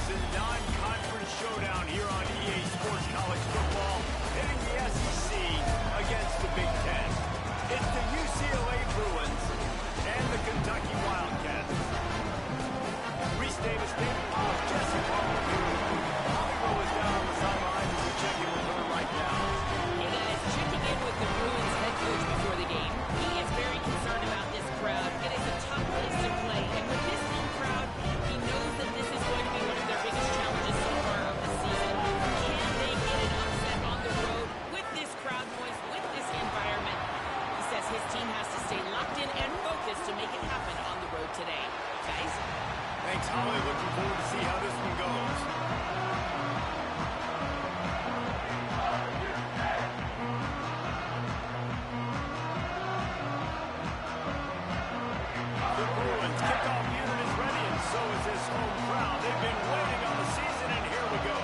It's a non-conference showdown here on EA Sports College Football, hitting the SEC against the Big Ten. It's the UCLA Bruins and the Kentucky Wildcats. Reese Davis, David Powell, Jesse Palmer. Hollywood is down on the sidelines as we check in with her right now. Hey guys, checking in with the Bruins head coach before the game. He is very concerned about this crowd. It is a tough place to play, and with this home crowd, he knows that this is going to be one of their biggest challenges so far of the season. Can they get an upset on the road with this crowd noise, with this environment? He says his team has to stay locked in and focused to make it happen on the road today. Guys? Thanks, Holly. Looking forward to see how this one goes. The Bruins kickoff unit is ready, and so is this home crowd. They've been waiting on the season, and here we go.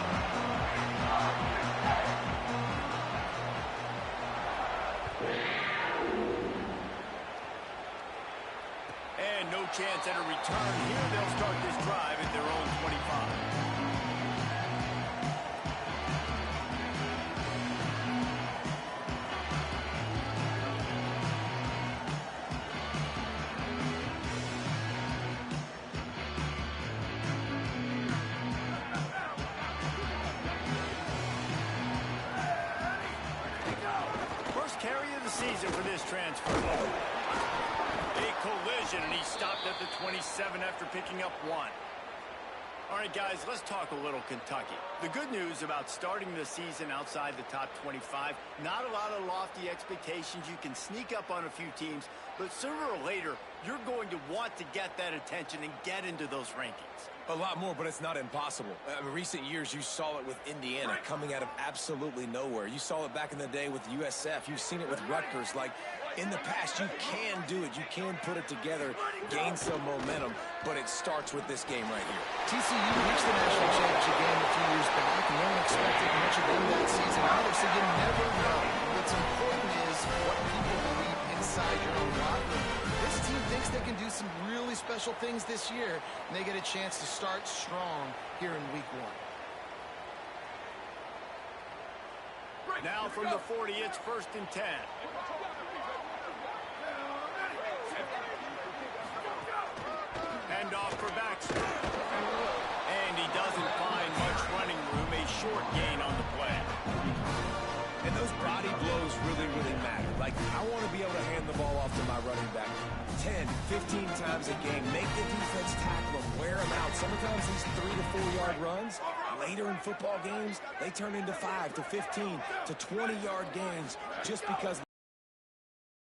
And no chance at a return here. They'll start this drive at their own 25. First carry of the season for this transfer. A collision, and he stopped at the 27 after picking up one. All right, guys, let's talk a little Kentucky. The good news about starting the season outside the top 25, not a lot of lofty expectations. You can sneak up on a few teams, but sooner or later, you're going to want to get that attention and get into those rankings. A lot more, but it's not impossible. In recent years, you saw it with Indiana coming out of absolutely nowhere. You saw it back in the day with USF. You've seen it with Rutgers. Like, in the past, you can do it. You can put it together, gain some momentum, but it starts with this game right here. TCU reached the national championship game a few years back. No one expected much of them that season either, so you never know. What's important is what people believe inside your own locker room. This team thinks they can do some really special things this year, and they get a chance to start strong here in week 1. Now from the 40, it's 1st and 10. Hand off for Baxter. And he doesn't find much running room. A short gain on the play. And those body blows really, really matter. Like, I want to be able to hand the ball off to my running back 10, 15 times a game. Make the defense tackle him, wear him out. Sometimes these 3 to 4 yard runs, later in football games, they turn into 5 to 15 to 20 yard gains just because.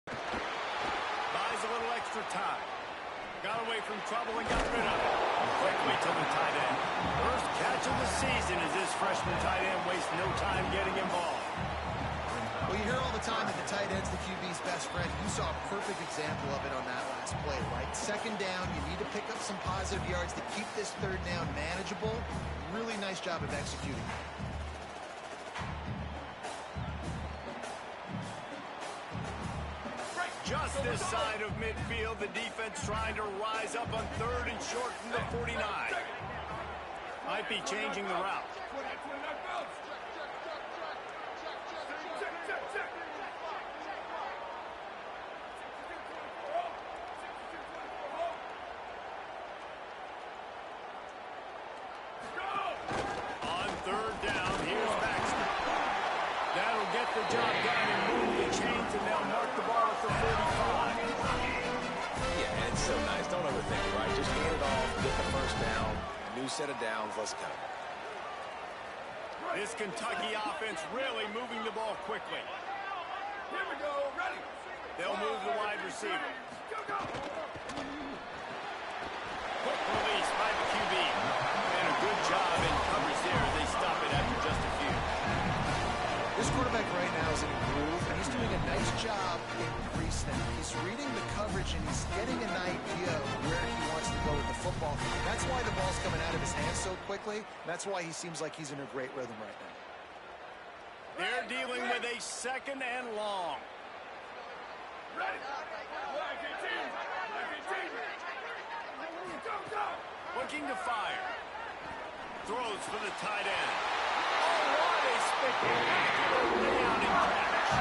Buys a little extra time. Got away from trouble and got rid of it. Quickly to the tight end. First catch of the season as this freshman tight end wastes no time getting involved. Well, you hear all the time that the tight end's the QB's best friend. You saw a perfect example of it on that last play, right? Second down, you need to pick up some positive yards to keep this third down manageable. Really nice job of executing. Just this side of midfield, the defense trying to rise up on 3rd and short from the 49. Might be changing the route. On 3rd down, here's Baxter. That'll get the job done and move the chains, and they'll mark the ball at the 45. Yeah, it's so nice. Don't overthink it, right? Just hand it off, get the first down, new set of downs, let's go. This Kentucky offense really moving the ball quickly. Here we go, ready. They'll move the wide receiver. Quick release by the QB. And a good job in coverage there as they stop it after just a few. This quarterback right now is in a groove, and he's doing a nice job in pre-snap. He's reading the coverage, and he's getting an idea of where he wants to go with the football. That's why the ball's coming out of his hands so quickly. That's why he seems like he's in a great rhythm right now. They're dealing with a 2nd and long. Ready. Looking to fire. throws for the tight end. Oh, what a spectacular layout and catch.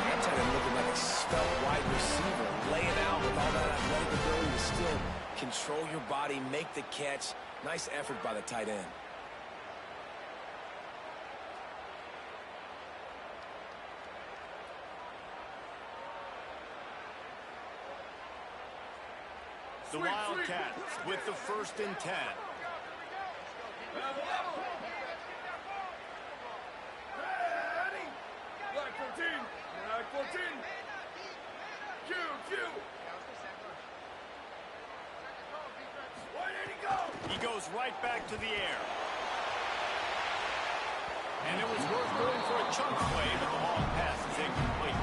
That tight end looking like a stud wide receiver, laying out with all that athletic ability to still control your body, make the catch. Nice effort by the tight end. The Wildcats with the 1st and 10. Ready. Black 14. Black 14. Q. Where did he go? He goes right back to the air. And it was worth going for a chunk play, but the long pass is incomplete.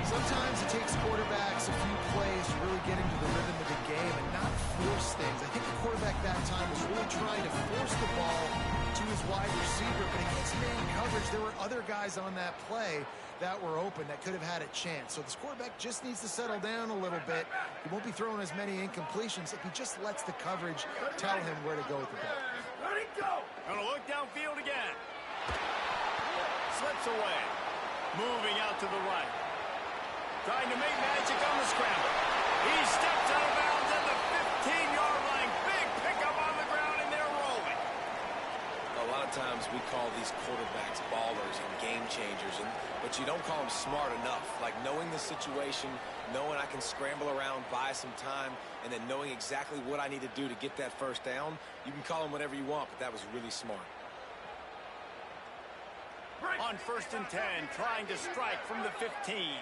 Sometimes it takes quarterbacks a few plays to really get into the rhythm of the game and not force things. I think the quarterback that time was really trying to force the ball to his wide receiver, but against man coverage, there were other guys on that play that were open that could have had a chance. So this quarterback just needs to settle down a little bit. He won't be throwing as many incompletions if he just lets the coverage tell him where to go with the ball. Let it go. Gonna look downfield again. Slips away. Moving out to the right. Trying to make magic on the scramble. He steps out of bounds at the 15-yard line. Big pickup on the ground, and they're rolling. A lot of times we call these quarterbacks ballers and game changers, but you don't call them smart enough. Like knowing the situation, knowing I can scramble around, buy some time, and then knowing exactly what I need to do to get that first down. You can call them whatever you want, but that was really smart. On 1st and 10, trying to strike from the 15.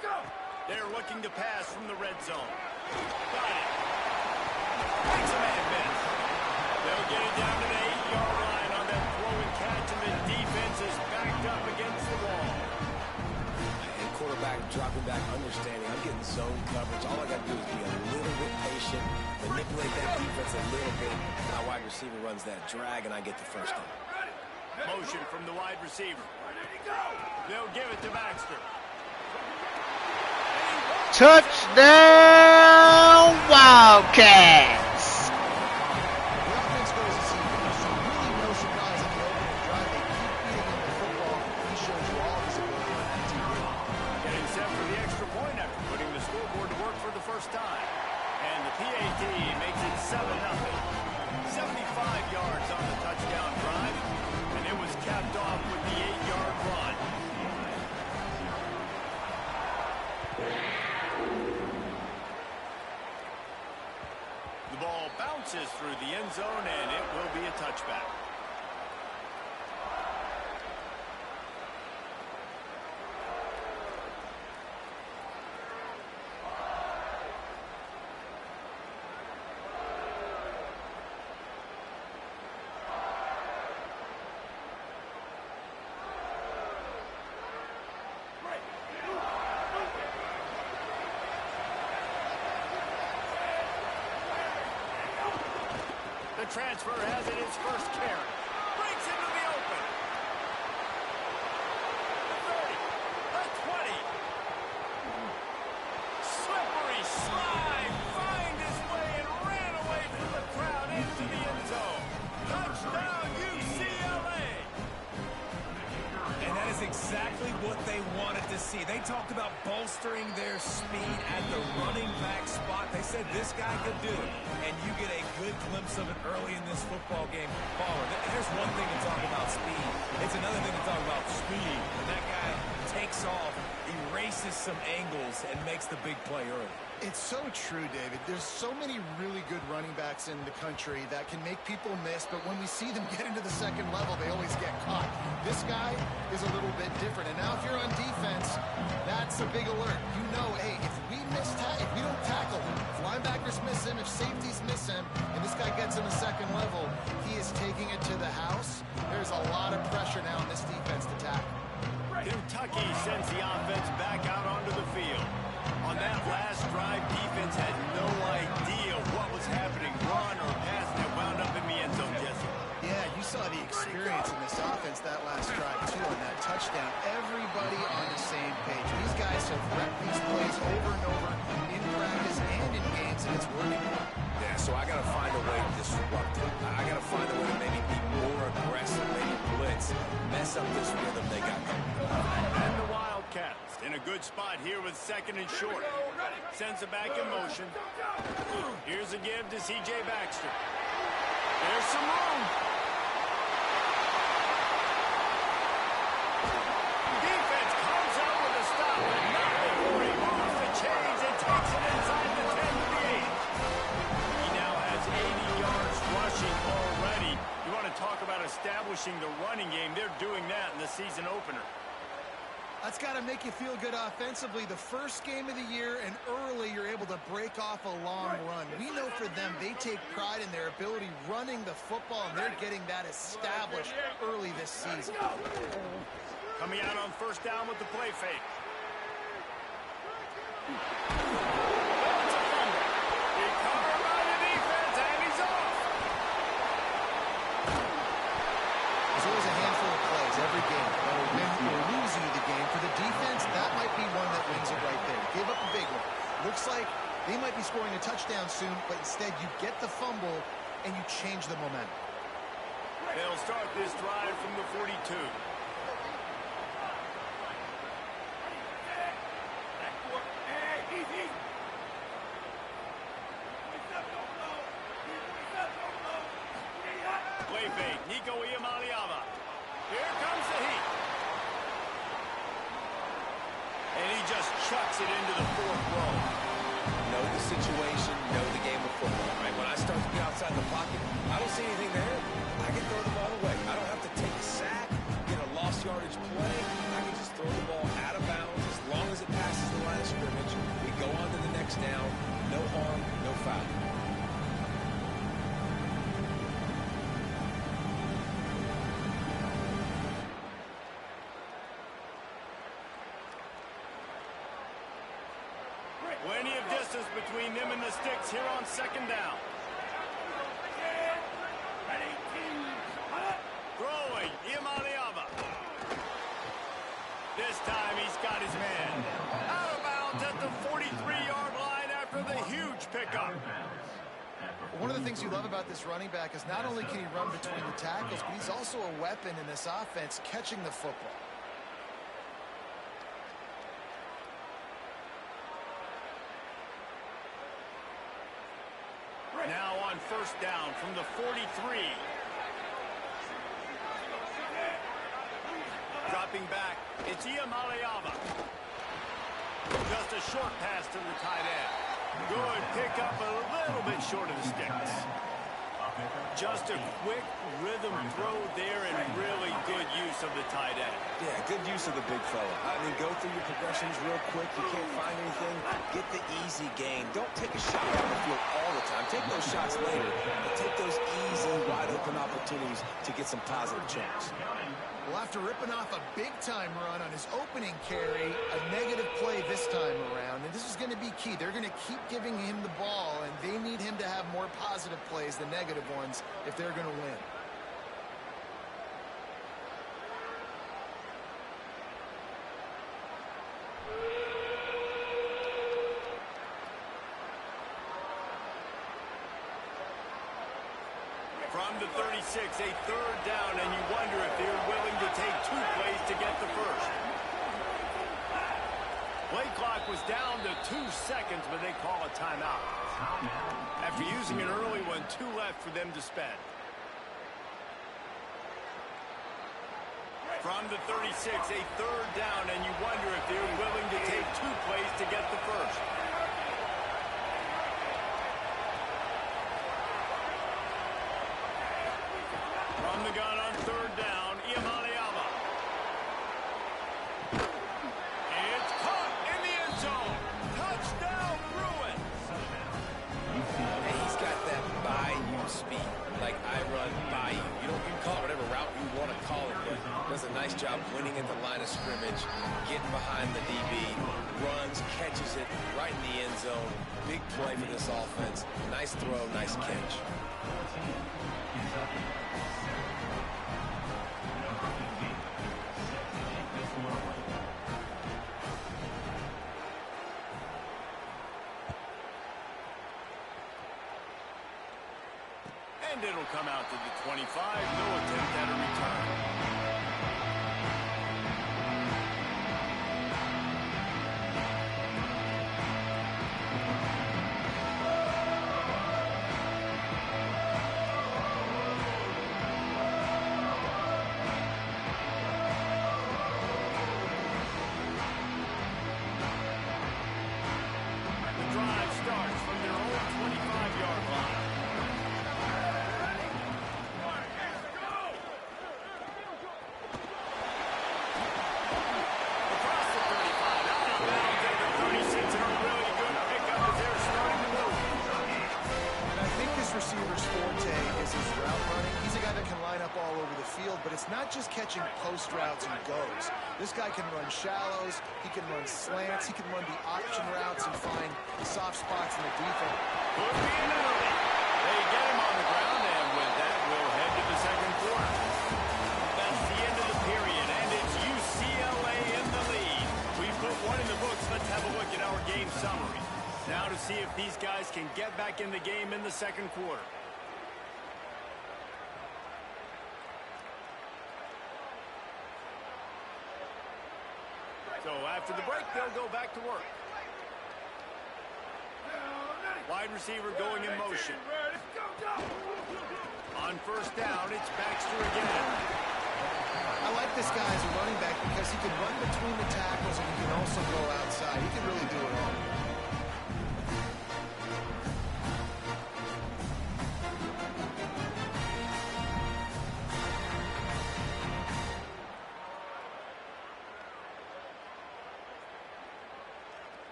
Go. They're looking to pass from the red zone. Got it. Makes a man miss. They'll get it down to the 8-yard line on that throw and catch, and the defense is backed up against the wall. And quarterback dropping back, understanding I'm getting zone coverage. All I got to do is be a little bit patient, manipulate that defense a little bit. My wide receiver runs that drag, and I get the first down. Motion from the wide receiver. Where did he go? They'll give it to Baxter. Touchdown Wildcats! The offense goes to see really no surprise at the opening drive. They keep beating him the football. He shows you all of his ability on that TV. Getting set for the extra point after putting the scoreboard to work for the first time. And the PAT makes it 7-0. 75 yards on the touchdown drive. And it was capped off with the 8-yard run. The ball bounces through the end zone, and it will be a touchback. The transfer has it his first carry. Breaks into the open. The 30. The 20. Slippery slide. Find his way and ran away from the crowd into the end zone. Touchdown, UCLA. And that is exactly what they wanted to see. They talked about bolstering their speed at the running back spot. They said this guy could do it. And you get a good glimpse of it early in this football game. Baller. There's one thing to talk about speed. It's another thing to talk about speed. And that guy takes off, erases some angles, and makes the big play early. It's so true, David. There's so many really good running backs in the country that can make people miss, but when we see them get into the second level, they always get caught. This guy is a little bit different. And now if you're on defense, that's a big alert. You know, hey, if we don't tackle him, if linebackers miss him, if safeties miss him, and this guy gets in the second level, he is taking it to the house. There's a lot of pressure now in this defense to tackle. Kentucky sends the offense back out onto the field. On that last drive, defense had no idea what was happening, run or pass, and it wound up in the end zone, Jesse. Yeah, you saw the experience in this offense that last drive, too, on that touchdown. Everybody on the same page. These guys have repped these plays over and over in practice and in games, and it's working. Yeah, so I got to find a way to A good spot here with second and short. Sends it back in motion. Here's a give to C.J. Baxter. There's some room. Defense comes out with a stop, but not before he moves the chains and takes it inside the 10 to the 8. He now has 80 yards rushing already. You want to talk about establishing the running game. They're doing that in the season opener. That's got to make you feel good offensively. The first game of the year, and early you're able to break off a long run. We know for them, they take pride in their ability running the football, and they're getting that established early this season. Coming out on first down with the play fake. Recovered by the defense, and he's off. There's always a handful of plays every game that'll win or lose you the game. For the defense, that might be one that wins it right there. Give up a big one. Looks like they might be scoring a touchdown soon, but instead you get the fumble and you change the momentum. They'll start this drive from the 42. Play fake, Nico Iamaleava. Here comes the heat. And he just chucks it into the fourth row. Know the situation, know the game of football, right? When I start to get outside the pocket, I don't see anything there. I can throw the ball away. I don't have to take a sack, get a lost yardage play. I can just throw the ball out of bounds as long as it passes the line of scrimmage. We go on to the next down. No harm, no foul. Plenty of distance between them and the sticks here on second down. Throwing, Iamaleava. This time he's got his man. Out of bounds at the 43-yard line after the huge pickup. One of the things you love about this running back is not only can he run between the tackles, but he's also a weapon in this offense catching the football. Now on first down from the 43. Dropping back, it's Iamaleava. Just a short pass to the tight end. Good pickup, a little bit short of the sticks. Just a quick rhythm throw there and really good use of the tight end. Yeah, good use of the big fella. I mean, go through your progressions real quick. You can't find anything. Get the easy gain. Don't take a shot down the field all the time. Take those shots later, but take those easy, wide-open opportunities to get some positive chunks. Well, after ripping off a big-time run on his opening carry, a negative play this time around, and this is going to be key. They're going to keep giving him the ball, and they need him to have more positive plays than negative ones if they're going to win. From the 36, a third down, and you wonder if they're willing to take 2 plays to get the first. Play clock was down to 2 seconds, but they call a timeout. After using an early one, 2 left for them to spend. From the 36, a third down, and you wonder if they're willing to take 2 plays to get the first. From the gun on third down, Iamaleava. It's caught in the end zone. Touchdown, Bruins. And he's got that by-you speed, like I run by you. You can call it whatever route you want to call it, but does a nice job winning at the line of scrimmage, getting behind the DB, runs, catches it right in the end zone. Big play for this offense. Nice throw, nice catch. And it'll come out to the 25. No attempt at a return. This receiver's forte is his route running. He's a guy that can line up all over the field, but it's not just catching post routes and goes. This guy can run shallows, he can run slants, he can run the option routes and find soft spots in the defense. Could be an early. They get him on the ground, and with that, we'll head to the second quarter. That's the end of the period, and it's UCLA in the lead. We put one in the books. Let's have a look at our game summary. Now to see if these guys can get back in the game in the second quarter. So after the break, they'll go back to work. Wide receiver going in motion. On first down, it's Baxter again. I like this guy as a running back because he can run between the tackles and he can also go outside. He can really do it all.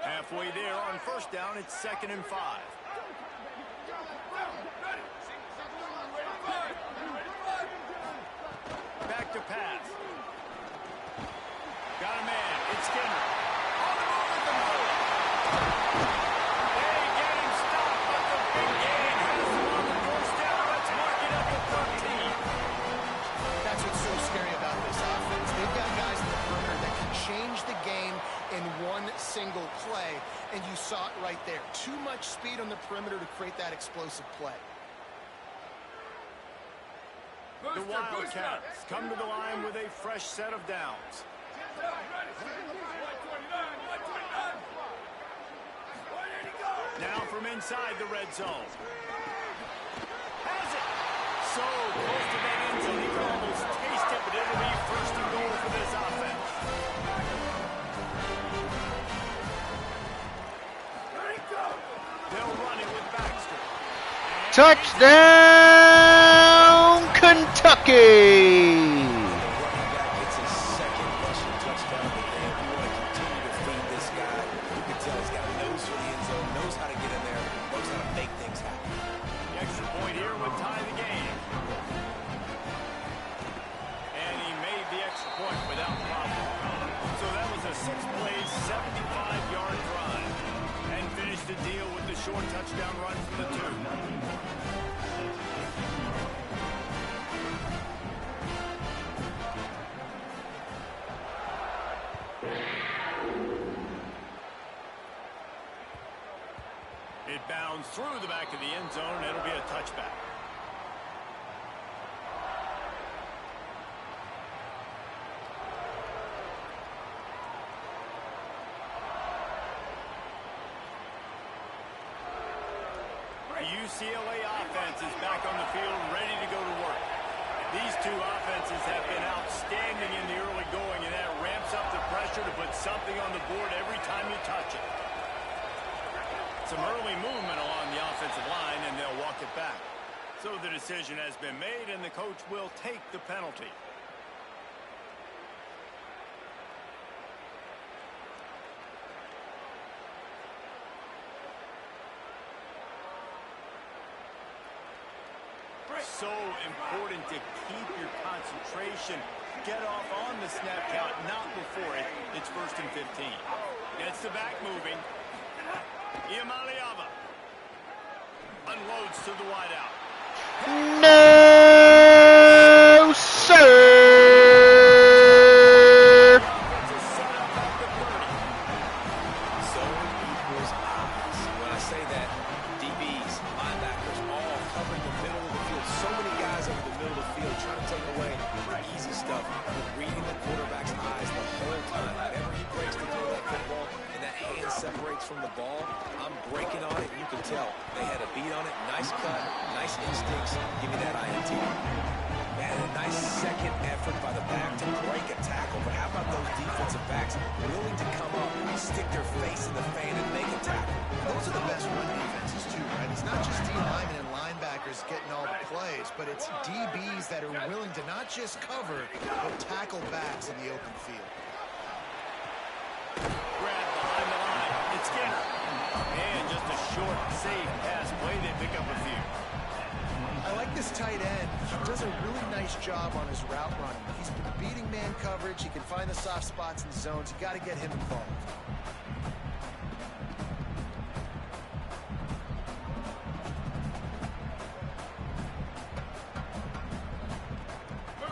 Halfway there on first down, it's 2nd and 5. Back to pass. Got a man. It's Skinner. On the move at the middle. They get him stopped, but the big gain has him on the doorstep. Let's mark it up to 13. That's what's so scary about this offense. They've got guys in the perimeter that can change the game in one single play, and you saw it right there. Too much speed on the perimeter to create that explosive play. The Wildcats come to the line with a fresh set of downs. Now from inside the red zone. Has it. So close to that end zone, he can almost taste it, but it'll be 1st and goal for this offense. They'll run it with Baxter. Touchdown, Kentucky! It's his second rushing touchdown today. If you want to continue to feed this guy, you can tell he's got a nose for the end zone, knows how to get in there, knows how to make things happen. The extra point here would tie the game. And he made the extra point without problem. So that was a 6-play, 75-yard drive. And finished the deal with the short touchdown run from the 2. It bounds through the back of the end zone, and it'll be a touchback. The UCLA offense is back on the field, ready to go to work. These two offenses have been outstanding in the early going, and that ramps up the pressure to put something on the board every time you touch it. Some early movement along the offensive line, and they'll walk it back. So the decision has been made, and the coach will take the penalty. So important to keep your concentration. Get off on the snap count, not before it. It's 1st and 15. Gets the back moving. Iamaleava unloads to the wideout. No, sir! So equals eyes. When I say that, DBs, linebackers, all covering the middle of the field. So many guys over the middle of the field trying to take away the easy stuff. Reading the quarterback's eyes the whole time. Whenever he breaks to throw that football and that hand separates from the ball, I'm breaking on it. You can tell they had a beat on it. Nice cut, nice instincts. Give me that INT. Man, a nice second effort by the back to break a tackle. But how about those defensive backs willing to come up, stick their face in the fan, and make a tackle? Those are the best run defenses too, right? It's not just D linemen and linebackers getting all the plays, but it's DBs that are willing to not just cover, but tackle backs in the open field. Grab behind the line. It's Skinner. And just a short, safe pass play. They pick up a few. I like this tight end. He does a really nice job on his route running. He's been beating man coverage. He can find the soft spots in the zones. You got to get him involved.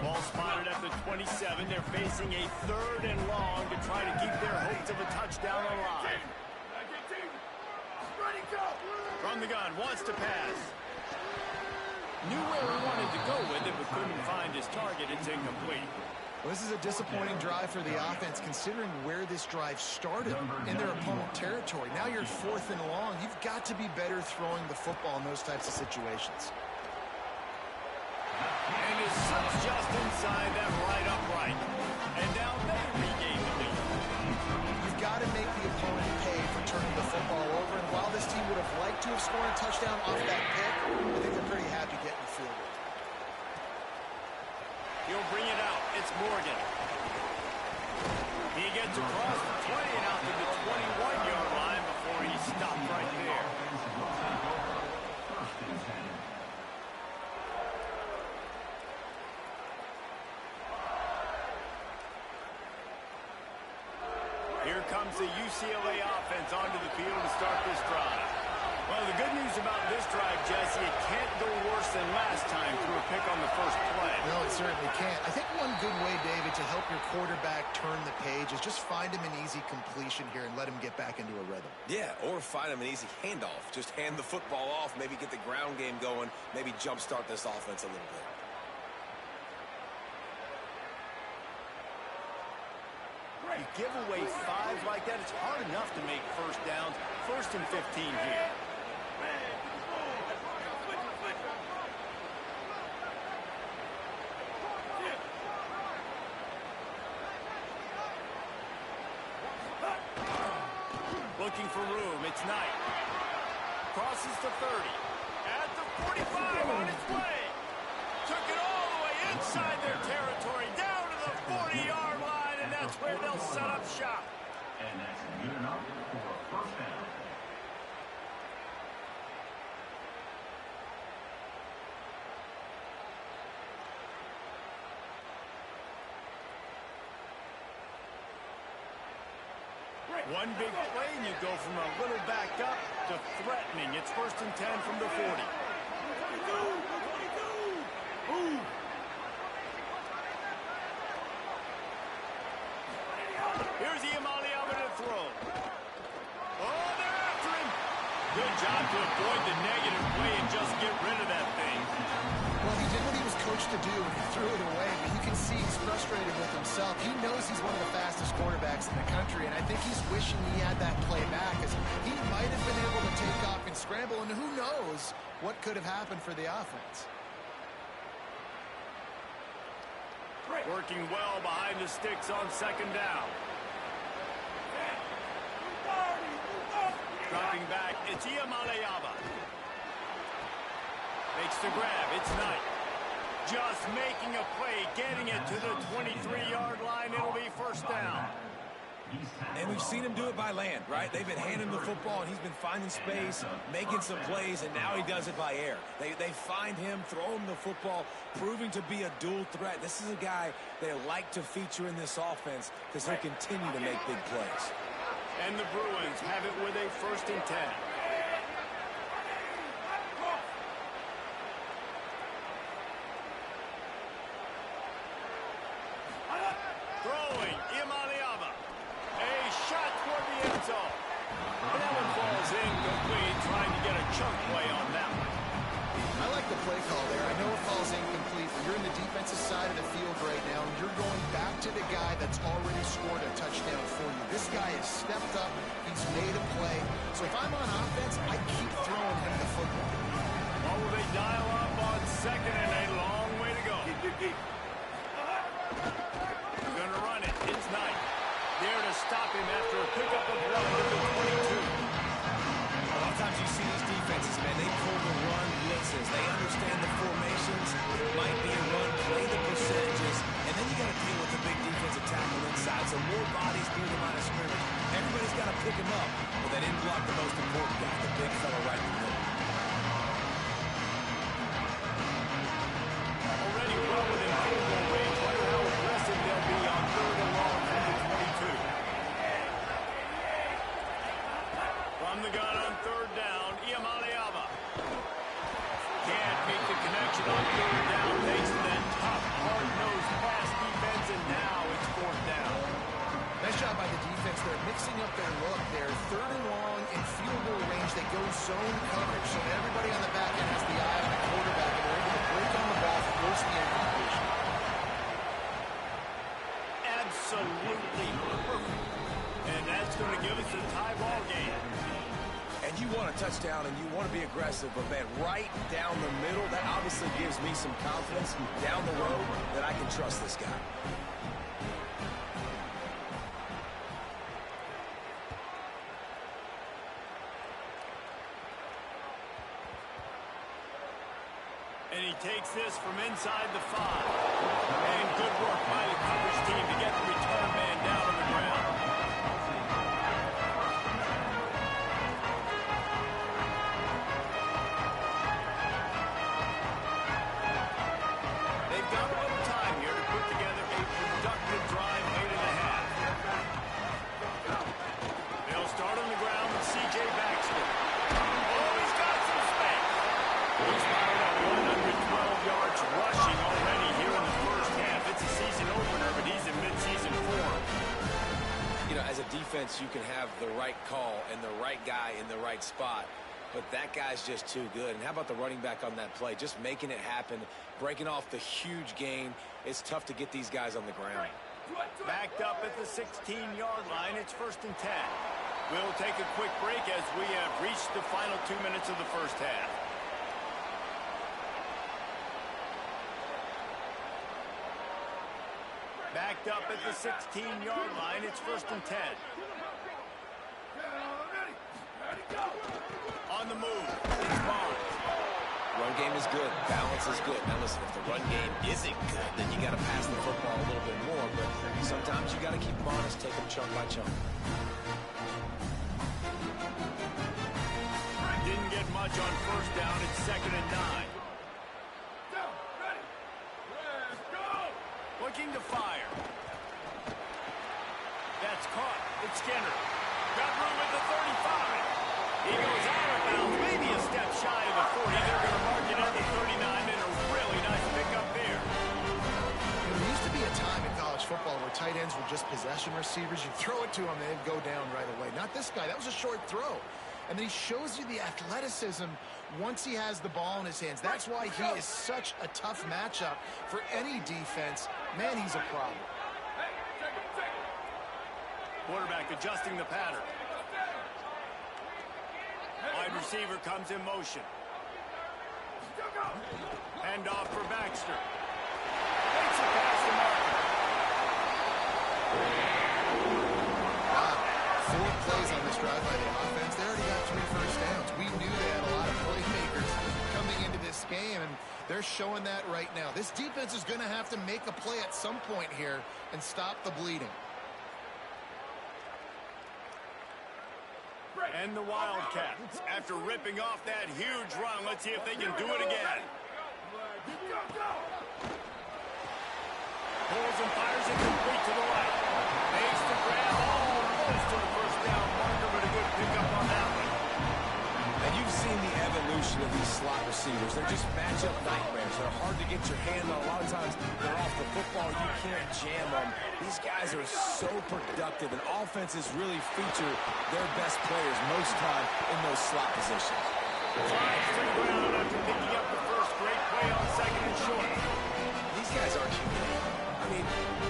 Ball spotted at the 27. They're facing a 3rd and long to try to keep their hopes of a touchdown alive. Ready, go! From the gun, wants to pass. Knew where he wanted to go with it, but couldn't find his target. It's incomplete. Well, this is a disappointing drive for the offense, considering where this drive started in their opponent territory. Now you're 4th and long. You've got to be better throwing the football in those types of situations. And it slips just inside that right upright. And now they regain the lead. You've got to make the opponent pay for turning the football over. And while this team would have liked to have scored a touchdown off that pick, I think they're pretty happy getting the field goal. He'll bring it out. It's Morgan. He gets across the 20 and out to the 21-yard line before he stopped right there. Here comes the UCLA offense onto the field to start this drive. Well, the good news about this drive, Jesse, it can't go worse than last time through a pick on the first play. No, it certainly can't. I think one good way, David, to help your quarterback turn the page is just find him an easy completion here and let him get back into a rhythm. Yeah, or find him an easy handoff. Just hand the football off, maybe get the ground game going, maybe jumpstart this offense a little bit. You give away 5 like that, it's hard enough to make first downs. 1st and 15 here. Looking for room, it's Knight. Crosses to 30. At the 45 on its way. Took it all the way inside their territory, down to the 40-yard line, and that's where they'll set up shop. And that's good enough for a first down. One big play, and you go from a little backed up to threatening. It's 1st and 10 from the 40. Here's Iamaleava to throw. Oh, they're after him. Good job to avoid the negative play and just get rid of that thing. Well, he did what he was coached to do, and he threw it away, but you can see he's frustrated with himself. He knows he's one of the fastest quarterbacks in the country, and I think he's wishing he had that play back, as he might have been able to take off and scramble, and who knows what could have happened for the offense. Working well behind the sticks on 2nd down. Dropping back, it's Iamaleava. Makes the grab, it's Knight. Just making a play, getting it to the 23-yard line. It'll be 1st down. And we've seen him do it by land, right? They've been handing the football, and he's been finding space, making some plays, and now he does it by air. They find him, throw him the football, proving to be a dual threat. This is a guy they like to feature in this offense because he'll continue to make big plays. And the Bruins have it with a 1st and 10. Throwing, Iamaleava. A shot toward the end zone. And that one falls incomplete, trying to get a chunk play on that one. I like the play call there. I know it falls incomplete, but you're in the defensive side of the field right now, and you're going back to the guy that's already scored a touchdown for you. This guy has stepped up. He's made a play. So if I'm on offense, I keep throwing him the football. Or will they dial up on 2nd and a long way to go? Gonna run it. It's Knight. There to stop him after a pickup of 1 at the 22. A lot of times you see these defenses, man, they pull the run blitzes. They understand the formations. It might be a run, play the percentages, and then you got to deal with the big defensive tackle inside. So more bodies near the line of scrimmage. Everybody's got to pick him up, but they didn't block the most important guy, the big fella On third down, thanks to that tough, hard-nosed pass defense, and now it's fourth down. Nice job by the defense. They're mixing up their look. They're third and long in field goal range. They go zone coverage, so everybody on the back end has the eye on the quarterback, and they're able to break on the ball, force the incompletion. Absolutely perfect. And that's going to give us a tie ball game. And you want a touchdown and you want to be aggressive, but man, right down the middle, that obviously gives me some confidence down the road that I can trust this guy. And he takes this from inside the 5. And good work by the coverage team to get the return man down on the ground. They've got a little time here to put together a productive drive late in the half. They'll start on the ground with C.J. Baxter. Oh, he's got some space. He's fired up 112 yards rushing already here in the first half. It's a season opener, but he's in midseason form. You know, as a defense, you can have the right call and the right guy in the right spot, but that guy's just too good. And how about the running back on that play? Just making it happen, breaking off the huge gain. It's tough to get these guys on the ground. Backed up at the 16-yard line. It's 1st and 10. We'll take a quick break as we have reached the final 2 minutes of the first half. Backed up at the 16-yard line. It's 1st and 10. Ready, go! On the move. It's Barnes. Run game is good. Balance is good. Now listen, if the run game isn't good, then you got to pass the football a little bit more. But sometimes you got to keep them honest, take them chunk by chunk. Didn't get much on 1st down. It's 2nd and 9. Down, ready! Let's go! Looking to fire. That's caught. It's Skinner. Got room at the 35. He goes out of bounds, maybe a step shy of the 40. They're going to mark it at the 39, and a really nice pickup there. There used to be a time in college football where tight ends were just possession receivers. You throw it to them, and they'd go down right away. Not this guy. That was a short throw. And then he shows you the athleticism once he has the ball in his hands. That's why he is such a tough matchup for any defense. Man, he's a problem. Hey, take it! Quarterback adjusting the pattern. Wide receiver comes in motion. Go, go! Hand off for Baxter. Makes a pass to Martin. 4 plays on this drive by the offense. They already got 3 first downs. We knew they had a lot of playmakers coming into this game, and they're showing that right now. This defense is going to have to make a play at some point here and stop the bleeding. And the Wildcats, after ripping off that huge run, let's see if they can do it again. Go, go! Pulls and fires it complete to the right. Makes the grab almost to the first down marker, but a good pickup on that one. And you've seen the evolution of these slot receivers. They're just matchup nightmares. They're hard to get your hand on. A lot of times they're off the football. You can't jam them. These guys are so productive, and offenses really feature their best players most time in those slot positions. Drives to the ground after picking up the first great play on 2nd and short. These guys aren't human. I mean,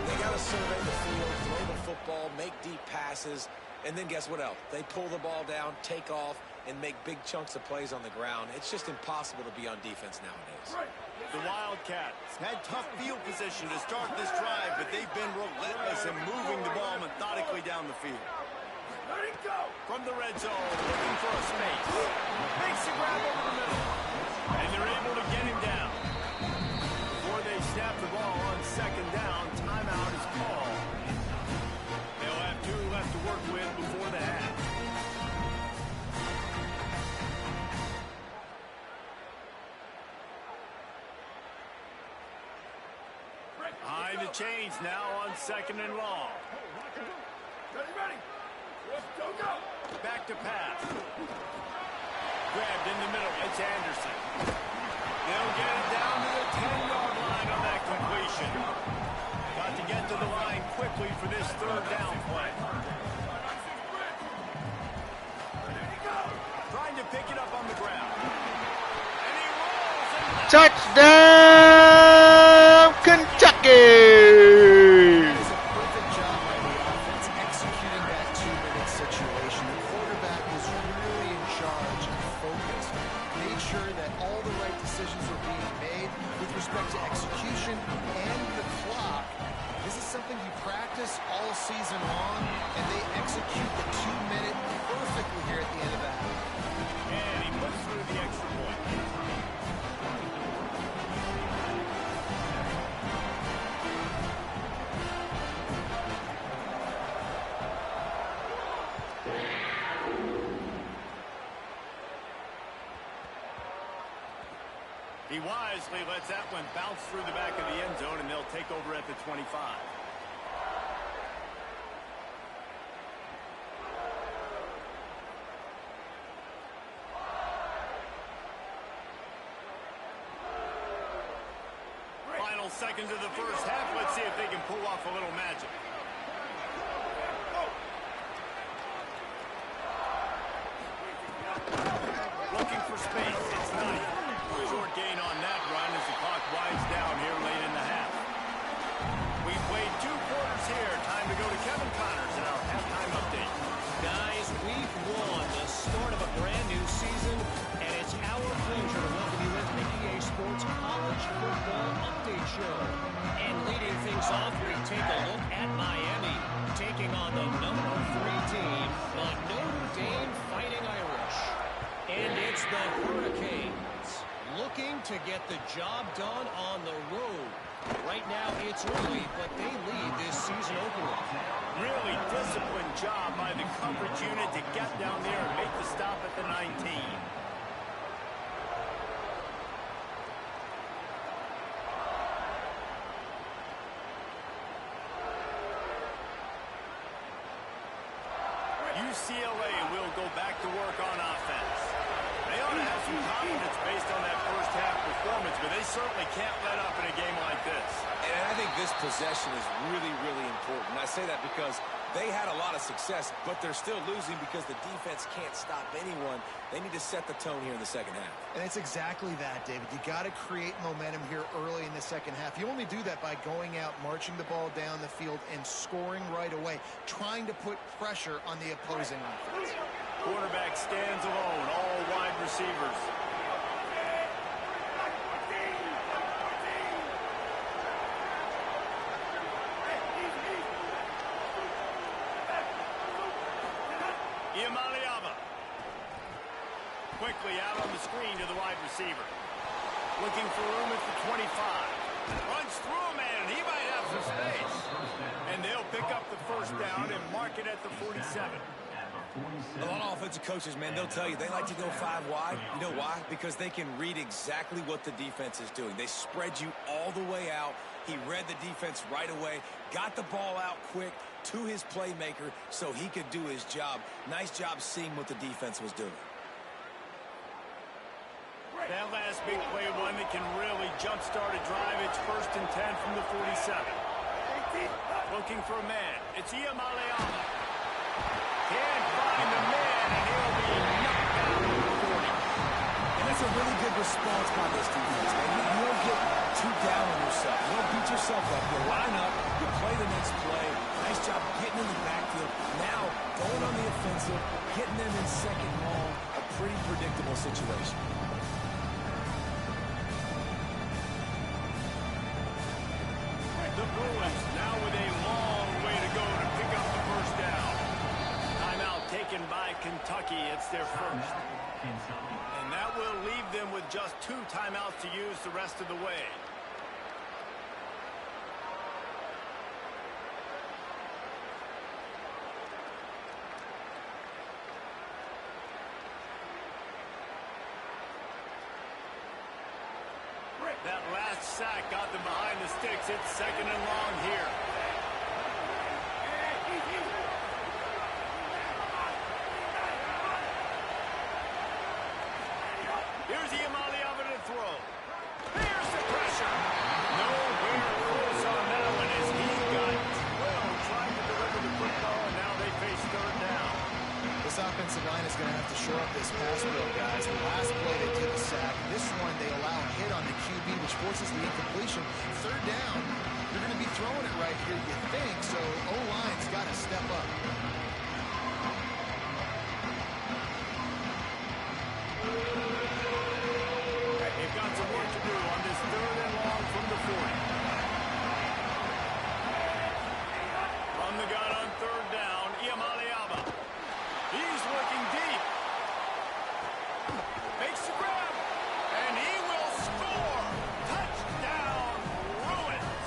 they got to survey the field, throw the football, make deep passes, and then guess what else? They pull the ball down, take off, and make big chunks of plays on the ground. It's just impossible to be on defense nowadays. The Wildcats had tough field position to start this drive, but they've been relentless in moving the ball methodically down the field. Let it go! From the red zone, looking for a space. Makes the grab over the middle. And they're able to get him down. Before they snap the ball on 2nd down, timeout is called. They'll have 2 left to work with before the half. Behind the chains now on 2nd and long. Ready! Let's go, go! Back to pass. Grabbed in the middle. It's Anderson. They'll get it down to motion. Got to get to the line quickly for this third down play. Trying to pick it up on the ground. And he rolls and Touchdown, Kentucky! That is a perfect job by the offense executing that two-minute situation. The quarterback was really in charge and focused. Made sure that all the right decisions were being made with respect to execution and the clock. This is something you practice all season long, and they execute the 2-minute perfectly here at the end of that. And he puts through the extra point. He wisely lets that one bounce through the back of the end zone, and they'll take over at the 25. Final seconds of the first half. Let's see if they can pull off a little magic. Looking for space. It's nice. Short gain on that run as the clock winds down here late in the half. We've played 2 quarters here. Time to go to Kevin Connors in our halftime update. Guys, week 1, the start of a brand new season, and it's our pleasure to welcome you into the EA Sports College Football Update Show. And leading things off, we take a look at Miami, taking on the number 3 team, the Notre Dame Fighting Irish. And it's the Hurricanes, looking to get the job done on the road. Right now, it's early, but they lead this season opener. Really disciplined job by the coverage unit to get down there and make the stop at the 19. UCLA will go back to work on offense. They ought to have some confidence based on that first half performance, but they certainly can't let up in a game like this. And I think this possession is really, really important. I say that because they had a lot of success, but they're still losing because the defense can't stop anyone. They need to set the tone here in the second half. And it's exactly that, David. You got to create momentum here early in the second half. You only do that by going out, marching the ball down the field, and scoring right away, trying to put pressure on the opposing offense. Quarterback stands alone, all wide receivers. Quickly out on the screen to the wide receiver. Looking for room at the 25. Runs through a man, and he might have some space. And they'll pick up the first down and mark it at the 47. A lot of offensive coaches, man, they'll tell you they like to go 5 wide. You know why? Because they can read exactly what the defense is doing. They spread you all the way out. He read the defense right away, got the ball out quick to his playmaker so he could do his job. Nice job seeing what the defense was doing. That last big play, one that can really jumpstart a drive. It's 1st and 10 from the 47. Looking for a man. It's Iamaleava. Can't find the man, and he'll be knocked down to the 40. And that's a really good response by this defense, man. You don't get too down on yourself. You don't beat yourself up. You line up, you play the next play. Nice job getting in the backfield. Now, going on the offensive, getting them in second long, a pretty predictable situation. The Bruins now with a long way to go to pick up the first down. Timeout taken by Kentucky. It's their first. And that will leave them with just 2 timeouts to use the rest of the way. That last sack got them behind the sticks. It's 2nd and long here. Here's Iamaleava to throw. There's the pressure. Nowhere close This offensive line is going to have to shore up this pass pro, guys. The last play they took a sack. This one they allow a hit on the QB, which forces the incompletion. Third down, you're going to be throwing it right here, you think, so O-line's got to step up. They've got some work to do on this 3rd and long from the 40. From the gun on 3rd down, Iamaleava. He's looking deep. Makes the grab. And he will score. Touchdown, Bruins.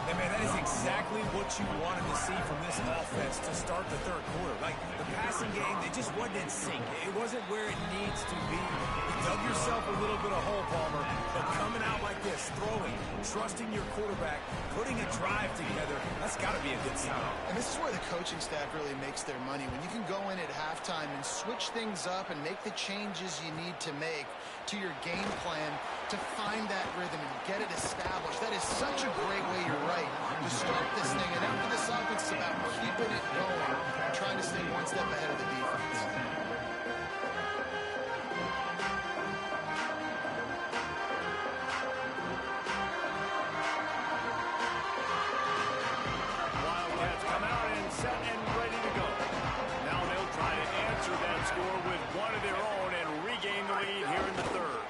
Hey, man, that is exactly what you wanted to see from this offense to start the 3rd quarter. Like, the passing game, it just wasn't in sync. It wasn't where it needs to be. You dug yourself a little bit of hole, Palmer, but coming out like this, throwing, trusting your quarterback, putting a drive together, that's got to be a good sign. And this is where the coaching staff really makes their money. When you can go in at halftime and switch things up and make the changes you need to make to your game plan to find that rhythm and get it established. That is such a great way, you're right, to start this thing. And after this offense is about keeping it going, trying to stay one step ahead of the defense. Wildcats come out and set and ready to go. Now they'll try to answer that score with one of their own and regain the lead here in the 3rd.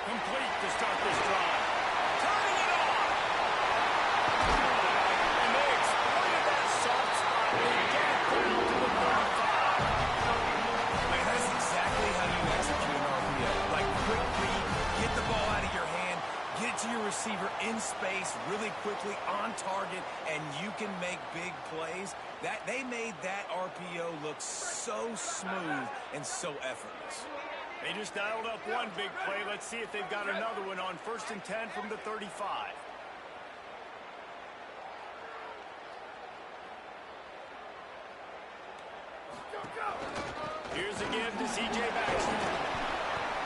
Complete to start this drive. Turning it on! And they exploited that soft spot. They get it down to the 35. Man, that's exactly how you execute an RPO. Like, quick read, get the ball out of your hand, get it to your receiver in space really quickly, on target, and you can make big plays. They made that RPO look so smooth and so effortless. They just dialed up one big play. Let's see if they've got another one on 1st and 10 from the 35. Here's again to C.J. Baxter.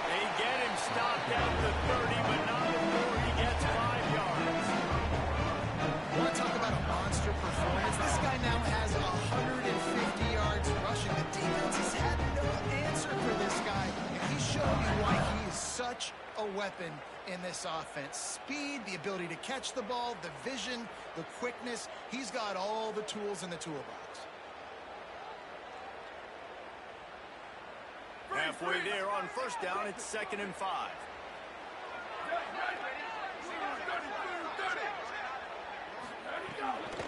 They get him stopped at the 30, but not before he gets 5 yards. Want to talk about a monster performance? This guy now has 150 yards rushing. The defense has had no answer for this guy, and he's showing you why he is such a weapon in this offense. Speed, the ability to catch the ball, the vision, the quickness. He's got all the tools in the toolbox. Halfway there on 1st down, it's 2nd and 5.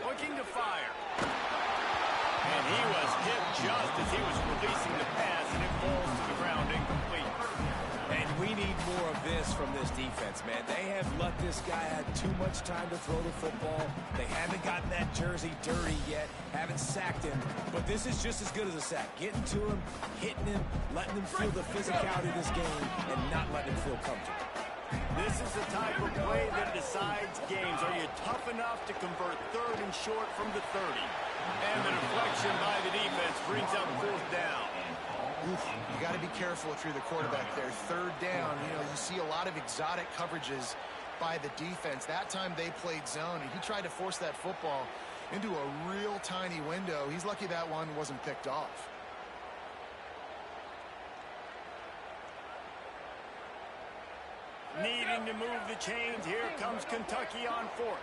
Looking to fire. And he was hit just as he was releasing the pass, and it falls to the ground incomplete. And we need more of this from this defense, man. They have let this guy have too much time to throw the football. They haven't gotten that jersey dirty yet, haven't sacked him. But this is just as good as a sack. Getting to him, hitting him, letting him feel the physicality of this game, and not letting him feel comfortable. This is the type of play that decides games. Are you tough enough to convert 3rd and short from the 30? And the deflection by the defense brings up 4th down. Oof, you got to be careful if you're the quarterback there. 3rd down, you see a lot of exotic coverages by the defense. That time they played zone, and he tried to force that football into a real tiny window. He's lucky that one wasn't picked off. Needing to move the chains. Here comes Kentucky on 4th.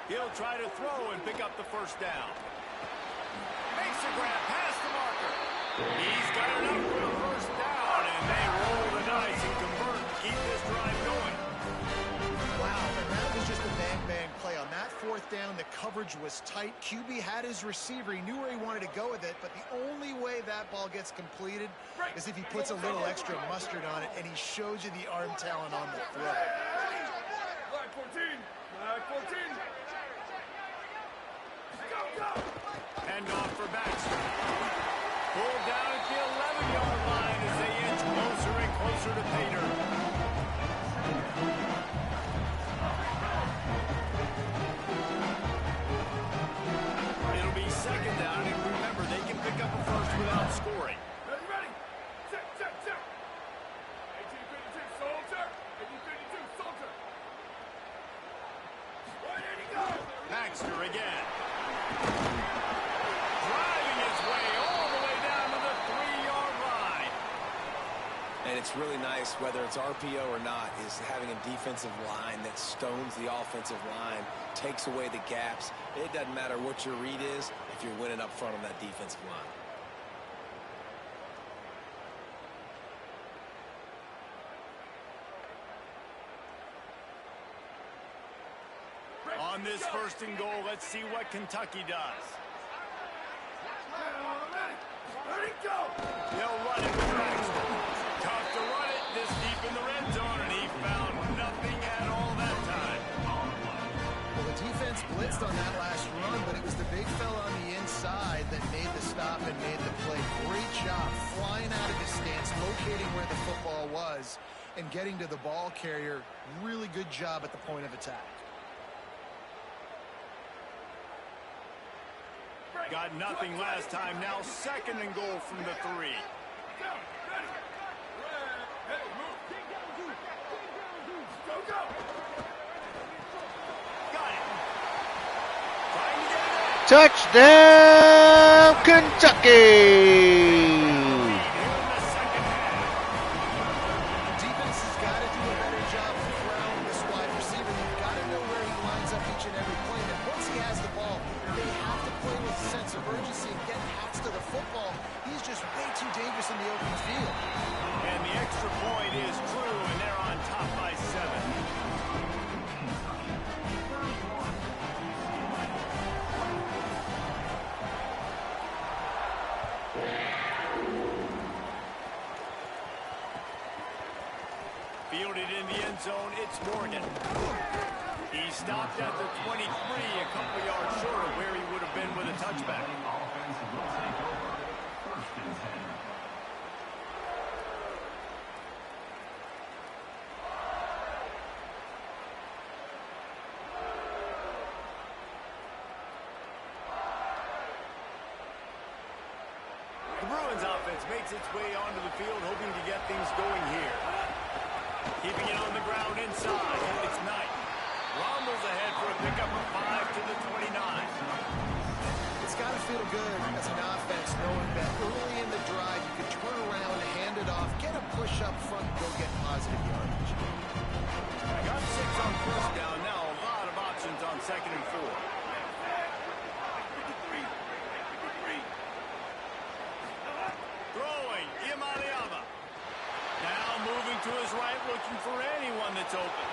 He'll try to throw and pick up the 1st down. Makes a grab past the marker. He's got enough for the 1st down, and they roll the dice and convert to keep this drive going. Wow, and that was just a man-man play. On that 4th down, the coverage was tight. QB had his receiver. He knew where he wanted to go with it, but the only way that ball gets completed is if he puts a little extra mustard on it, and he shows you the arm talent on the throw. Flag 14. Flag 14. Hand off for Baxter. Pulled down at the 11-yard line as they inch closer and closer to Pater. It'll be 2nd down, and remember, they can pick up a 1st without scoring. Ready? Check, check, check. 1852, soldier. 1852, soldier. what's really nice, whether it's RPO or not, is having a defensive line that stones the offensive line, takes away the gaps. It doesn't matter what your read is if you're winning up front on that defensive line. On this first and goal, let's see what Kentucky does. Let it go! They'll run it with Baxter. Tough to run it this deep in the red zone, and he found nothing at all that time. Well, the defense blitzed on that last run, but it was the big fella on the inside that made the stop and made the play. Great job flying out of his stance, locating where the football was, and getting to the ball carrier. Really good job at the point of attack. Got nothing last time. Now second and goal from the 3. Go! Got it. Trying to get it. Touchdown, Kentucky! Here in the second half. Defense has got to do a better job of corralling this wide receiver. You've got to know where he lines up each and every play. And once he has the ball, they have to play with a sense of urgency and get hats to the football. He's just way too dangerous in the open field. And the extra point is true, and they're on top by 7. Fielded in the end zone, it's Morgan. He stopped at the 23, a couple yards short of where he would have been with a touchback. Offense will take over. First and 10. The Bruins offense makes its way onto the field, hoping to get things going here. Keeping it on the ground inside. It's Knight. Rommel's ahead for a pickup of 5 to the 29. It's got to feel good as an offense knowing that early in the drive you can turn around, hand it off, get a push up front, and go get positive yardage. Got 6 on first down. Now a lot of options on second and 4. Throwing, Imaliava. Now moving to his right, looking for anyone that's open.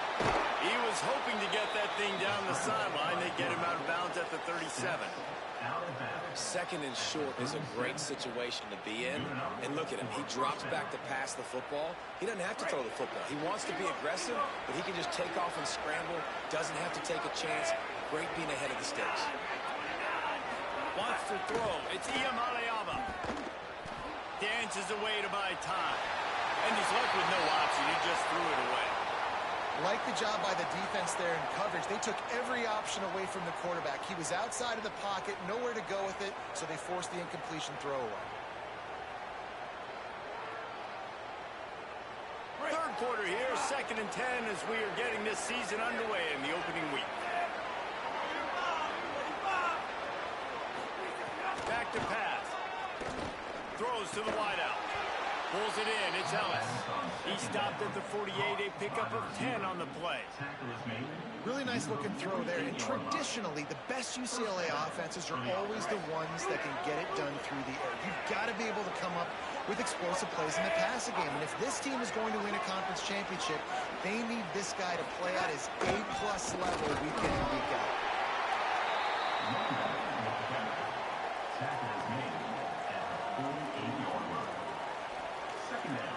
He was hoping to get that thing down the sideline. They get him out of bounds at the 37. Second and short is a great situation to be in. And look at him. He drops back to pass the football. He doesn't have to throw the football. He wants to be aggressive, but he can just take off and scramble. Doesn't have to take a chance. Great being ahead of the sticks. Wants to throw. It's Imaliava. Dances away to buy time. And he's left with no option. He just threw it away. Like the job by the defense there in coverage. They took every option away from the quarterback. He was outside of the pocket, nowhere to go with it, so they forced the incompletion throwaway. Third quarter here, second and 10 as we are getting this season underway in the opening week. Back to pass. Throws to the wideout. Pulls it in. It's Ellis. He stopped at the 48, a pickup of 10 on the play. Really nice looking throw there. And traditionally, the best UCLA offenses are always the ones that can get it done through the air. You've got to be able to come up with explosive plays in the passing game. And if this team is going to win a conference championship, they need this guy to play at his A-plus level week in and week out. Tackle is made at the 48-yard line. Second down.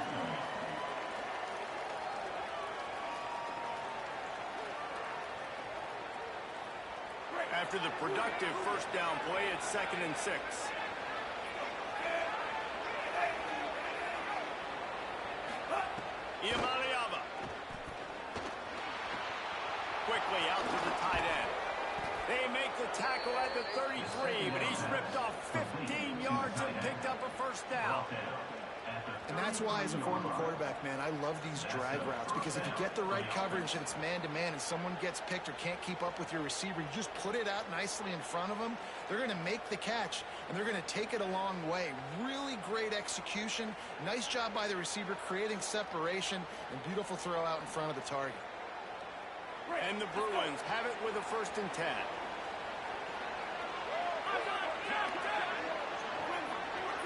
After the productive first down play, it's second and 6. Imaliava. Quickly out to the tight end. They make the tackle at the 33, but he's ripped off 15 yards and picked up a first down. And that's why, as a former quarterback, man, I love these drag routes, because if you get the right coverage and it's man-to-man and someone gets picked or can't keep up with your receiver, you just put it out nicely in front of them. They're going to make the catch, and they're going to take it a long way. Really great execution. Nice job by the receiver creating separation, and beautiful throw out in front of the target. And the Bruins have it with a 1st and 10.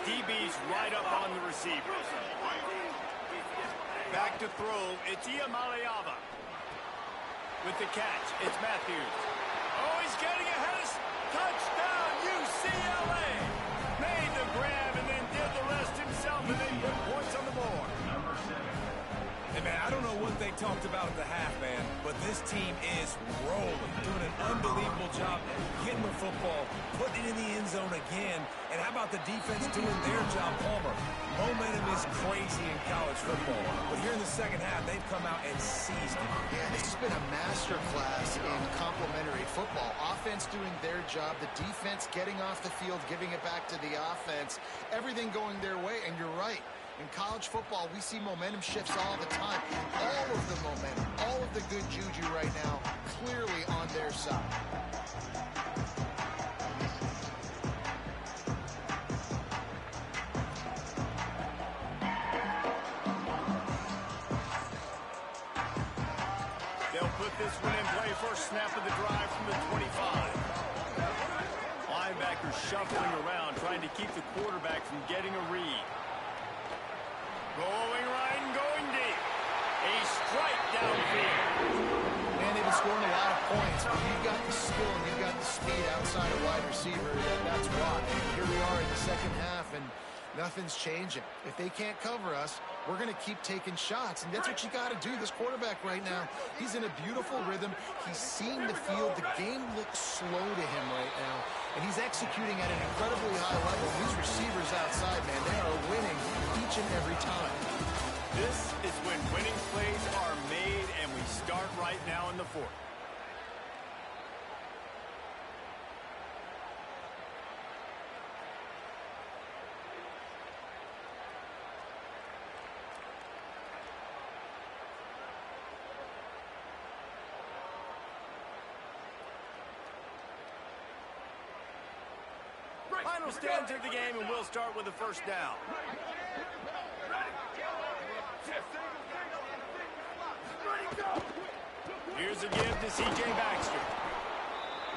DB's right up on the receiver. Back to throw, it's Iamaleava. With the catch, it's Matthews. Oh, he's getting ahead. Touchdown, UCLA! Made the grab and then did the rest himself, and they put points on the board. Hey, man, I don't know what they talked about at the half, man, but this team is rolling, doing an unbelievable job getting the football, putting it in the end zone again, and how about the defense doing their job, Palmer? Momentum is crazy in college football, but here in the second half, they've come out and seized it. Yeah, this has been a masterclass in complementary football. Offense doing their job, the defense getting off the field, giving it back to the offense, everything going their way, and you're right. In college football, we see momentum shifts all the time. All of the momentum, all of the good juju right now, clearly on their side. They'll put this one in play. First snap of the drive from the 25. Linebackers shuffling around, trying to keep the quarterback from getting a read. Going right and going deep. A strike downfield. Man, they've been scoring a lot of points, but you've got the skill and you've got the speed outside of wide receiver. That's why. Here we are in the second half, and nothing's changing. If they can't cover us, we're going to keep taking shots, and that's what you got to do. This quarterback right now, he's in a beautiful rhythm. He's seeing the field. The game looks slow to him right now, and he's executing at an incredibly high level. These receivers outside, man, they are winning each and every time. This is when winning plays are made, and we start right now in the 4th. Final stands of the game, and we'll start with the first down. Here's a give to C.J. Baxter.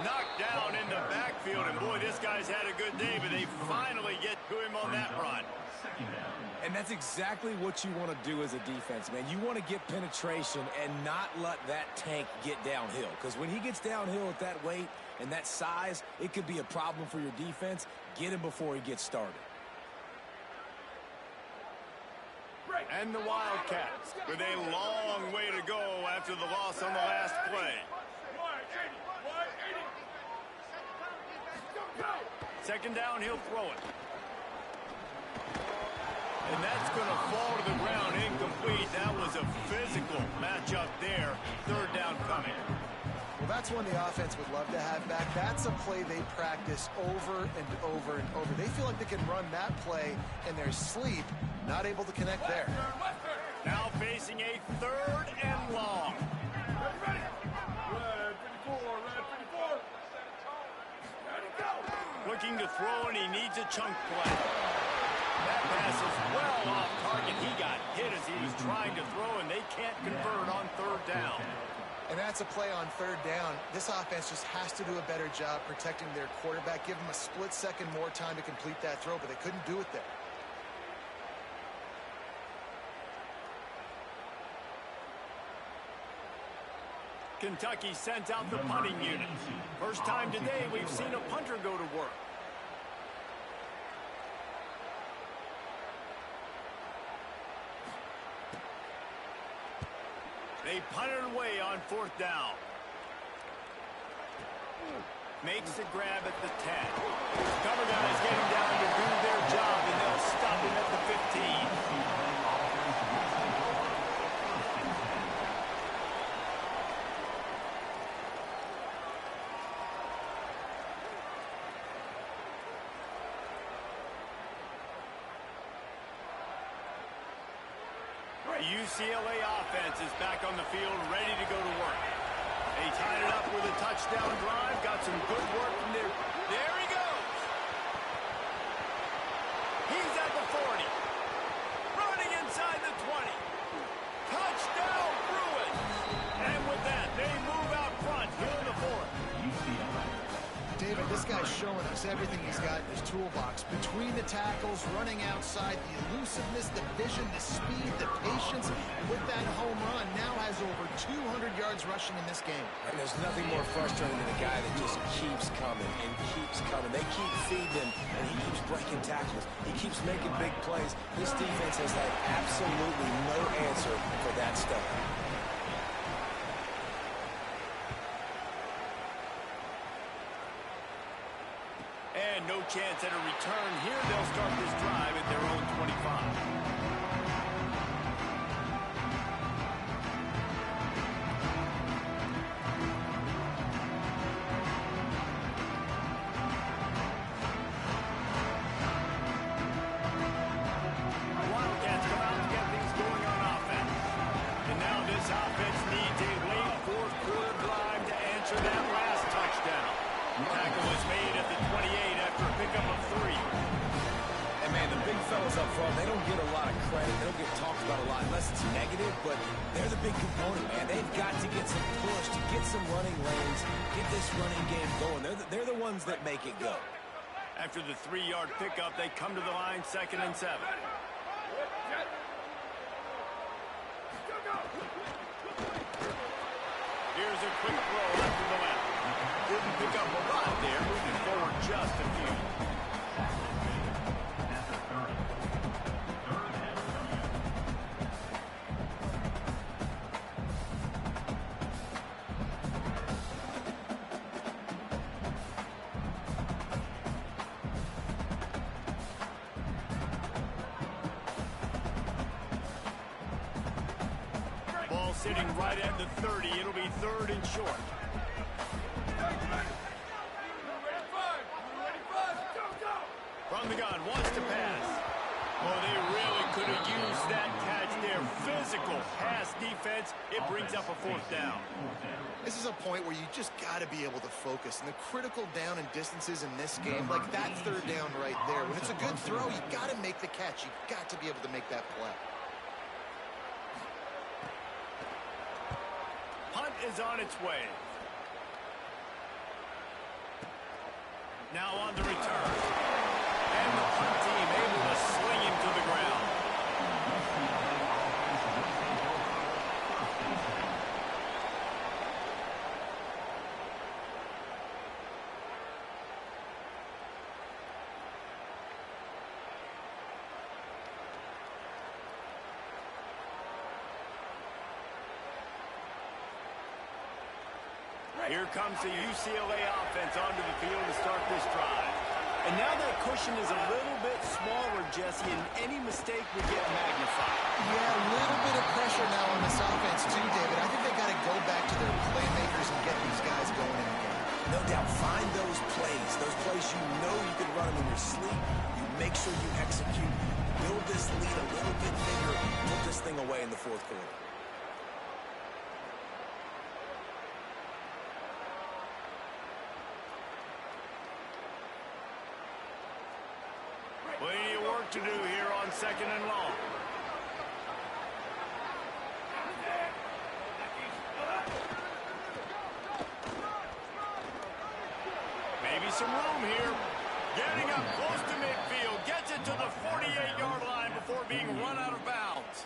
Knocked down in the backfield, and boy, this guy's had a good day, but they finally get to him on that run. And that's exactly what you want to do as a defense, man. You want to get penetration and not let that tank get downhill, because when he gets downhill at that weight and that size, it could be a problem for your defense. Get him before he gets started. And the Wildcats with a long way to go after the loss on the last play. Second down, he'll throw it. And that's going to fall to the ground incomplete. That was a physical matchup there. Third down coming. Well, that's one the offense would love to have back. That's a play they practice over and over and over. They feel like they can run that play in their sleep, not able to connect there. Now facing a 3rd and long. Ready. Red 54, red 54. Ready, go. Looking to throw, and he needs a chunk play. That pass is well off target. He got hit as he was trying to throw, and they can't convert on 3rd down. And that's a play on 3rd down. This offense just has to do a better job protecting their quarterback. Give them a split second more time to complete that throw, but they couldn't do it there. Kentucky sent out the punting unit. First time today we've seen a punter go to work. They punted away on 4th down. Makes the grab at the 10. Cover guys getting down to do their job, and they'll stop him at the 15. The UCLA offense is back on the field, ready to go to work. They tied it up with a touchdown drive, got some good work from there. There he goes. He's at the 40. Running inside the 20. Touchdown, Bruins. And with that, they move out front here in the fourth. David, this guy's showing us everything he's got in his toolbox. Between the tackles, running outside, the elusiveness, the vision, the speed, the patience. And with that home run, now has over 200 yards rushing in this game. And there's nothing more frustrating than a guy that just keeps coming and keeps coming. They keep feeding him, and he keeps breaking tackles. He keeps making big plays. This defense has had absolutely no answer for that stuff. And no chance at a return here. They'll start this drive at their own 25. Wildcats come out to get things going on offense. And now this offense needs a late fourth quarter drive to answer that last touchdown. Tackle is made at the 28 after a pickup of 3. And, man, the big fellas up front, they don't get a lot of credit. They don't get talked about a lot unless it's negative, but they're the big component, man. They've got to get some push, to get some running lanes, get this running game going. They're the ones that make it go. After the 3-yard pickup, they come to the line, 2nd and 7. Here's a quick throw left to the left. Didn't pick up a lot there, moving forward just a few. Ball sitting right at the 30. It'll be 3rd and short. From the gun, wants to pass. Oh, they really could have used that catch there. Physical pass defense. It brings up a 4th down. This is a point where you just got to be able to focus. And the critical down and distances in this game, like that 3rd down right there, when it's a good throw, you got to make the catch. You got to be able to make that play. Punt is on its way. Now on the return. And the punt team able to sling him to the ground. Here comes the UCLA offense onto the field to start this drive. And now that cushion is a little bit smaller, Jesse, and any mistake would get magnified. Yeah, a little bit of pressure now on this offense too, David. I think they got to go back to their playmakers and get these guys going in again. No doubt, find those plays you know you can run them in your sleep. You make sure you execute, build this lead a little bit bigger, put this thing away in the 4th quarter. Plenty of work to do here on 2nd and long. Maybe some room here. Getting up close to midfield. Gets it to the 48-yard line before being run out of bounds.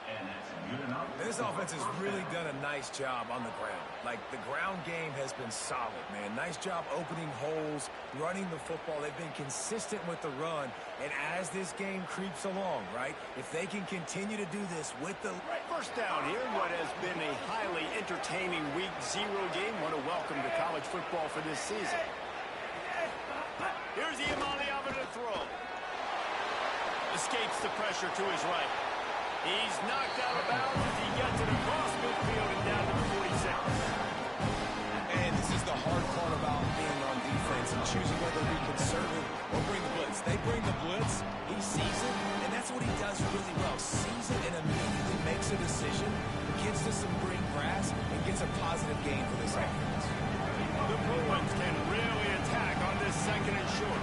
This offense has really done a nice job on the ground. Like, the ground game has been solid, man. Nice job opening holes, running the football. They've been consistent with the run. And as this game creeps along, right, if they can continue to do this with the... First down here, what has been a highly entertaining Week 0 game. What a welcome to college football for this season. Here's Iamale over to throw. Escapes the pressure to his right. He's knocked out of bounds as he gets it across midfield and down to the 46. And this is the hard part about being on defense and choosing whether to be conservative or bring the blitz. They bring the blitz, he sees it, and that's what he does really well. Sees it and immediately makes a decision is a positive gain for this offense. The Bruins can really attack on this second and short.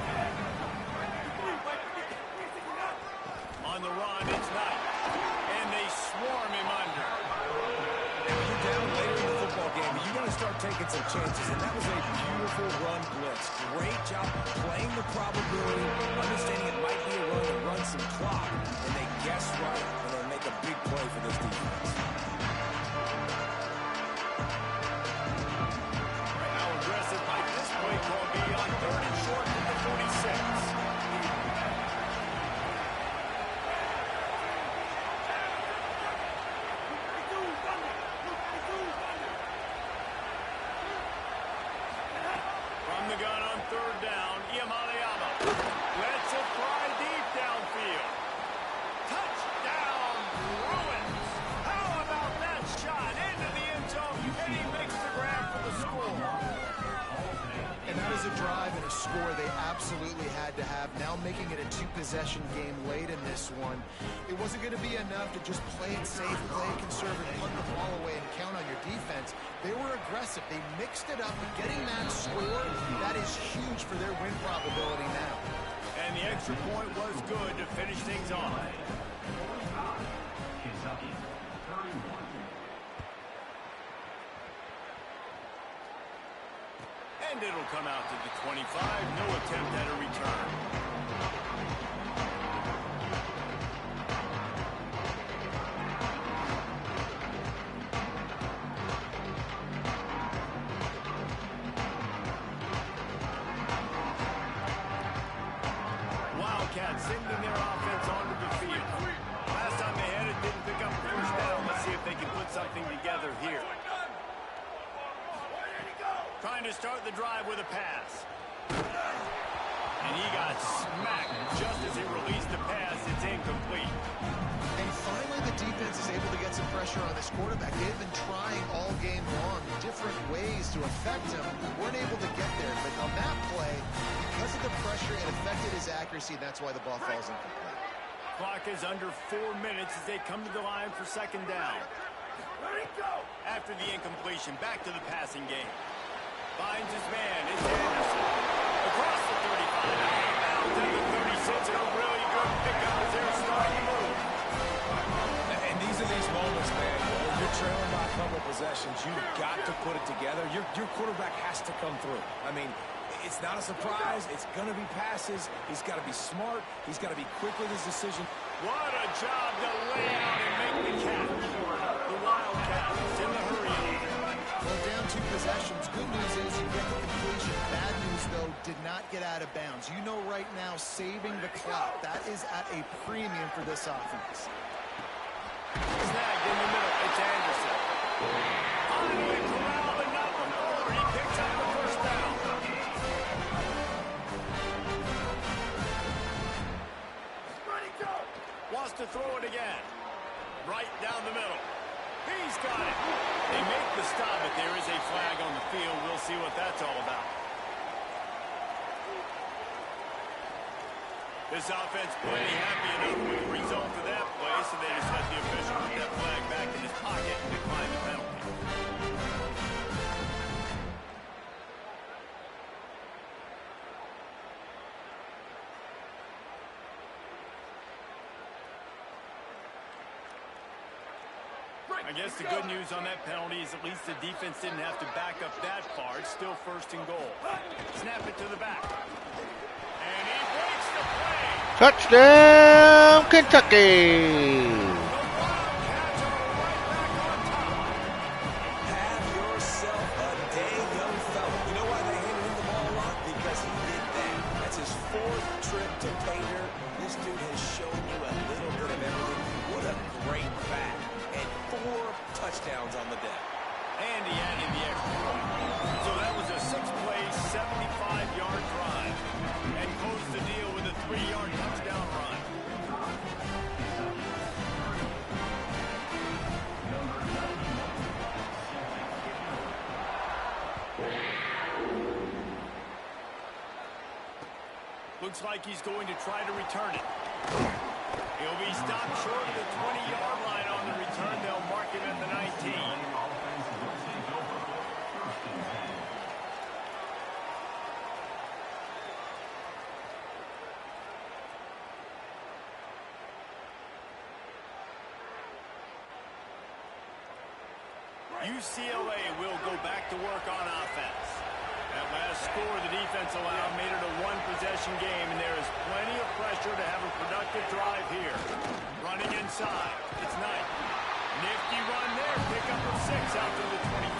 On the run, it's Knight. And they swarm him under. And when you're down later in the football game, you got to start taking some chances. And that was a beautiful run blitz. Great job playing the probability, understanding it might be a run to run some clock. And they guess right, and they make a big play for this defense. How aggressive might this play call be on third and short at the 46? From the gun on third down, Iamaleyama lets it fly deep downfield. Touchdown, Bruins! How about that shot into the end zone, and he makes the grab for the score. And that is a drive and a score they absolutely had to have. Now making it a two-possession game late in this one. It wasn't going to be enough to just play it safe, play it conservative, punt the ball away, and count on your defense. They were aggressive. They mixed it up. And getting that score, that is huge for their win probability now. And the extra point was good to finish things off. Kentucky, 31. And it'll come out to the 25. No attempt at a return. Wildcats sending their offense onto the field. Last time they had it, didn't pick up the first down. Let's see if they can put something together here. Trying to start the drive with a pass. And he got smacked just as he released the pass. It's incomplete. And finally, the defense is able to get some pressure on this quarterback. They've been trying all game long different ways to affect him. Weren't able to get there. But on that play, because of the pressure, it affected his accuracy. That's why the ball falls incomplete. Clock is under 4 minutes as they come to the line for second down. After the incompletion, back to the passing game. Finds his man. It's Anderson. Across the 35. Out to the 36. And a really good pickup as they're starting to move. And these are these moments, man, when you're trailing by a couple possessions, you've got to put it together. Your quarterback has to come through. I mean, it's not a surprise. It's going to be passes. He's got to be smart. He's got to be quick with his decision. What a job to lay out and make the catch. The Wildcats in the hurry. Well, down 2 possessions. Good news is you get the completion. Bad news, though, did not get out of bounds. You know right now, saving the clock, that is at a premium for this offense. Snagged in the middle. It's Anderson. Finally corralled the number 4. He picks up the first down. Wants to throw it again. Right down the middle. He's got it. They make the stop, but there is a flag on the field. We'll see what that's all about. This offense plenty happy enough with the result of that play, so they just let the official put that flag back in his pocket and decline the penalty. I guess the good news on that penalty is at least the defense didn't have to back up that far. It's still first and goal. Snap it to the back. And he breaks the play. Touchdown, Kentucky! Wildcats are right back on top. Have yourself a day, young fella. You know why they handed him the ball a lot? Because he did that. That's his 4th trip to Painter. This dude has shown you a little bit of everything. What a great back. And 4 touchdowns on the day. And he added the extra point. So that was a 6-play, 75-yard drive. And closed the deal with a 3-yard touchdown run. Looks like he's going to try to return it. He'll be stopped short of the 20-yard line on the return. They'll mark him at the 19. UCLA will go back to work on offense. That last score the defense allowed made it a one-possession game, and there is plenty of pressure to have a productive drive here. Running inside. It's Knight. Nifty run there. Pick up of 6 out to the 25.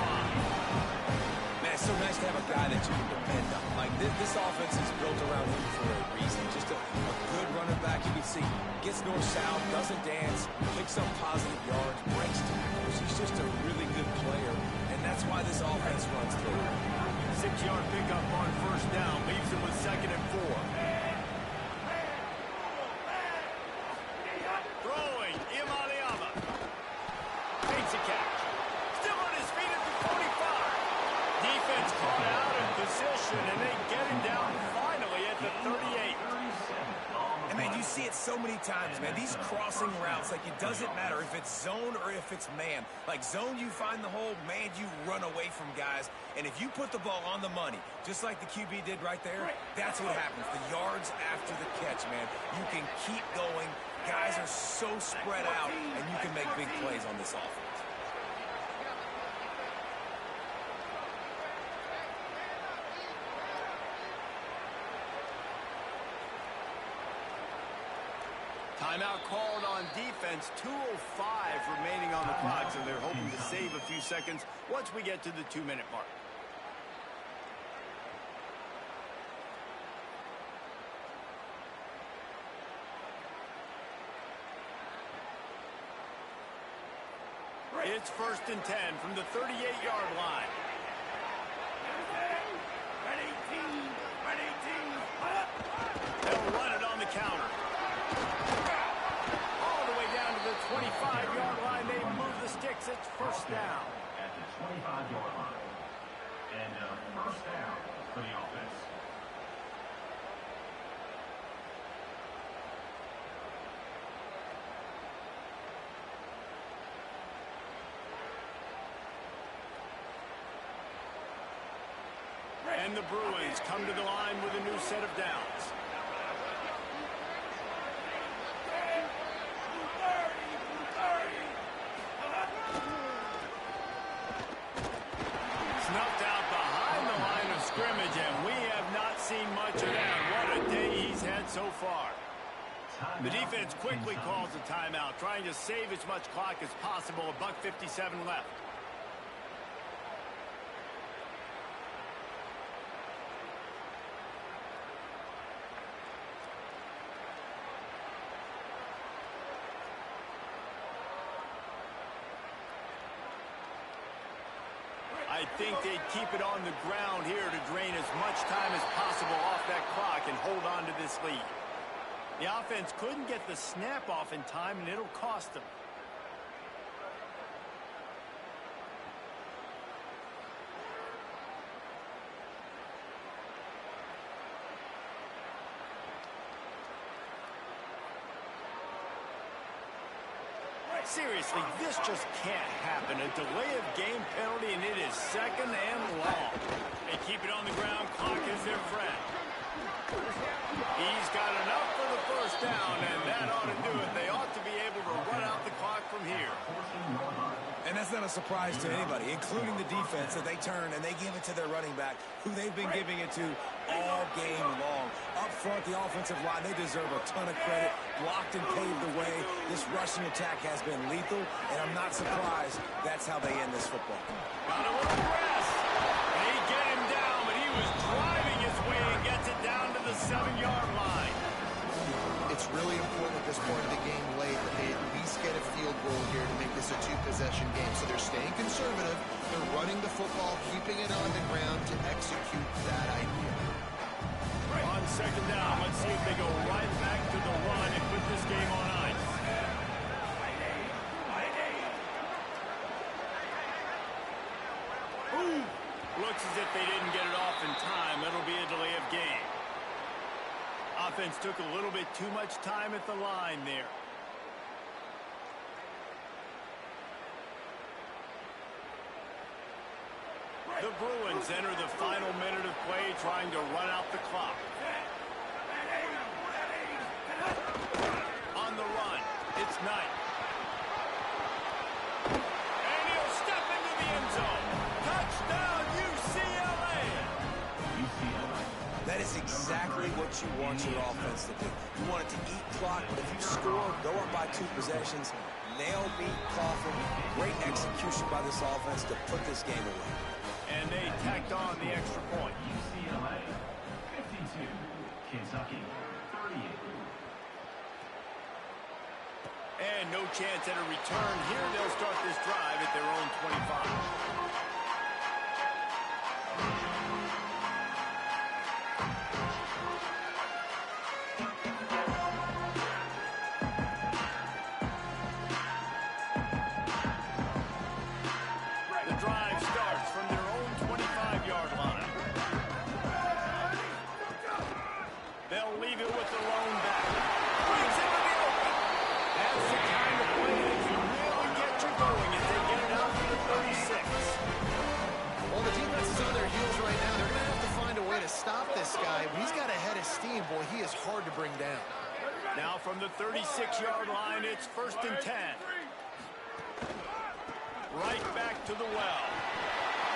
Man, it's so nice to have a guy that you can depend on. Like, this offense is built around him for a reason. Just a good running back. You can see gets north-south, doesn't dance, picks up positive yards, breaks tackles. He's just a really good player, and that's why this offense runs through. 6-yard pickup on first down. Leaves him with 2nd and 4. Throwing. Imaliama. Takes a catch. Still on his feet at the 45. Defense caught out in position, and they get him down finally at the 38. And, man, you see it so many times, man. These crossing routes, like, it doesn't matter if it's zone or if it's man. Like, zone, you find the hole. Man, you run away from guys. And if you put the ball on the money, just like the QB did right there, that's what happens. The yards after the catch, man. You can keep going. Guys are so spread out, and you can make big plays on this offense. Timeout called on defense. 2:05 remaining on the clock, so they're hoping to save a few seconds once we get to the 2-minute mark. It's 1st and 10 from the 38-yard line. They'll run it on the counter. All the way down to the 25-yard line. They move the sticks. It's 1st down. At the 25-yard line. And 1st down for the offense. And the Bruins come to the line with a new set of downs. Snuffed out behind the line of scrimmage, and we have not seen much of that. What a day he's had so far. The defense quickly calls a timeout, trying to save as much clock as possible. $1:57 left. I think they'd keep it on the ground here to drain as much time as possible off that clock and hold on to this lead. The offense couldn't get the snap off in time, and it'll cost them. Seriously, this just can't happen. A delay of game penalty, and it is 2nd and long. They keep it on the ground. Clock is their friend. He's got enough for the 1st down, and that ought to do it. They ought to be able to run out the clock from here. And that's not a surprise to anybody, including the defense, that they turn and they give it to their running back, who they've been giving it to all game long. Up front, the offensive line, they deserve a ton of credit. Blocked and paved the way. This rushing attack has been lethal, and I'm not surprised that's how they end this football. Got a little press. They get him down, but he was driving his way and gets it down to the 7-yard line. It's really important at this point of the game late that they at least get a field goal here to make this a 2-possession game. So they're staying conservative. They're running the football, keeping it on the ground to execute that idea. On 2nd down, let's see if they go right back to the run and put this game on ice. Looks as if they didn't get it off in time. It'll be a delay of game. Offense took a little bit too much time at the line there. The Bruins enter the final minute of play, trying to run out the clock. On the run, it's Knight. And he'll step into the end zone. Touchdown, UCLA! That is exactly what you want your offense to do. You want it to eat clock, but if you score, go up by 2 possessions, nail beat Coughlin. Great execution by this offense to put this game away. And they tacked on the extra point. UCLA 52, Kentucky 38. And no chance at a return here. They'll start this drive at their own 25. Boy, he is hard to bring down. Now from the 36-yard line, it's 1st and 10. Right back to the well.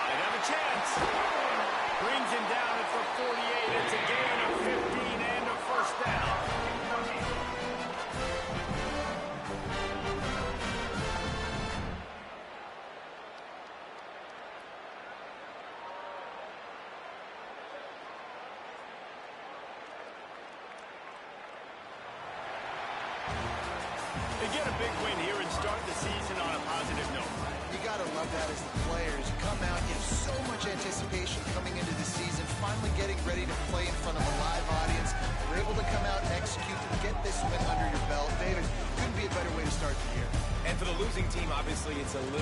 Might have a chance. Brings him down at the 48. It's a gain of 15 and a 1st down. They get a big win here and start the season on a positive note. You got to love that as the players. You come out, you have so much anticipation coming into the season, finally getting ready to play in front of a live audience. You're able to come out and execute and get this win under your belt. David, couldn't be a better way to start the year. And for the losing team, obviously, it's a little